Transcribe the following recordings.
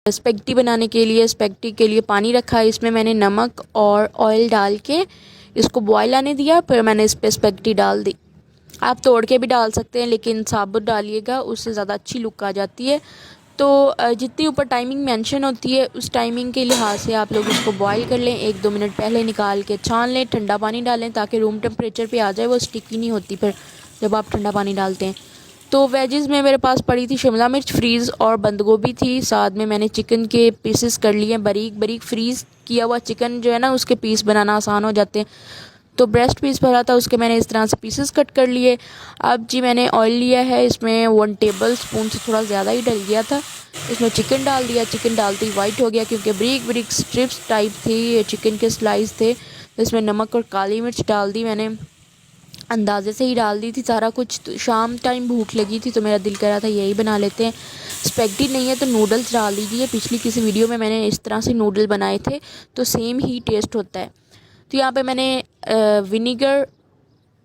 Spaghetti बनाने के लिए स्पेगेटी के लिए पानी रखा है। इसमें मैंने नमक और ऑयल डाल के इसको बॉयल आने दिया, फिर मैंने इस पर स्पेगेटी डाल दी। आप तोड़ के भी डाल सकते हैं, लेकिन साबुत डालिएगा, उससे ज़्यादा अच्छी लुक आ जाती है। तो जितनी ऊपर टाइमिंग मेंशन होती है उस टाइमिंग के लिहाज से आप लोग इसको बॉईल कर लें। 1-2 मिनट पहले निकाल के छान लें, ठंडा पानी डालें ताकि रूम टेम्परेचर पे आ जाए, वो स्टिकी नहीं होती फिर जब आप ठंडा पानी डालते हैं। तो वेजेस में मेरे पास पड़ी थी शिमला मिर्च फ्रीज़ और बंद गोभी थी। साथ में मैंने चिकन के पीसेस कर लिए, बारीक बारीक फ्रीज़ किया हुआ चिकन जो है ना, उसके पीस बनाना आसान हो जाते हैं। तो ब्रेस्ट पीस भरा था, उसके मैंने इस तरह से पीसेस कट कर लिए। अब जी मैंने ऑयल लिया है, इसमें 1 टेबल स्पून से थोड़ा ज़्यादा ही डल गया था। इसमें चिकन डाल दिया, चिकन डालते ही वाइट हो गया क्योंकि बारीक बारीक स्ट्रिप्स टाइप थी, चिकन के स्लाइस थे। इसमें नमक और काली मिर्च डाल दी, मैंने अंदाजे से ही डाल दी थी सारा कुछ। तो शाम टाइम भूख लगी थी तो मेरा दिल कर रहा था यही बना लेते हैं। स्पेगेटी नहीं है तो नूडल्स डाल दीजिए, पिछली किसी वीडियो में मैंने इस तरह से नूडल बनाए थे, तो सेम ही टेस्ट होता है। तो यहाँ पे मैंने विनीगर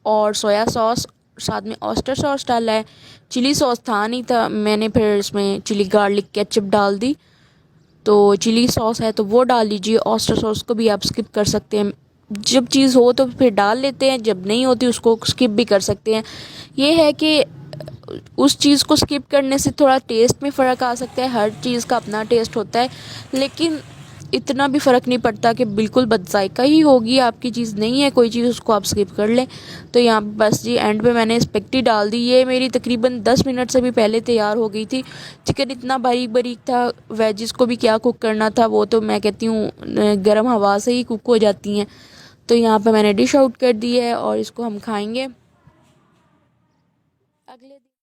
और सोया सॉस, साथ में ऑयस्टर सॉस डाला है। चिली सॉस था नहीं था, मैंने फिर इसमें चिली गार्लिक केचप डाल दी। तो चिली सॉस है तो वो डाल लीजिए, ऑयस्टर सॉस को भी आप स्किप कर सकते हैं। जब चीज़ हो तो फिर डाल लेते हैं, जब नहीं होती उसको स्किप भी कर सकते हैं। ये है कि उस चीज़ को स्किप करने से थोड़ा टेस्ट में फ़र्क आ सकता है, हर चीज़ का अपना टेस्ट होता है, लेकिन इतना भी फ़र्क नहीं पड़ता कि बिल्कुल बदजायका ही होगी आपकी चीज़, नहीं है कोई चीज़ उसको आप स्किप कर लें। तो यहाँ बस जी एंड पे मैंने स्पेगेटी डाल दी। ये मेरी तकरीबन 10 मिनट से भी पहले तैयार हो गई थी। चिकन इतना बारीक बारीक था, वेजिस को भी क्या कुक करना था, वो तो मैं कहती हूँ गर्म हवा से ही कुक हो जाती हैं। तो यहाँ पे मैंने डिश आउट कर दी है और इसको हम खाएंगे अगले दिन।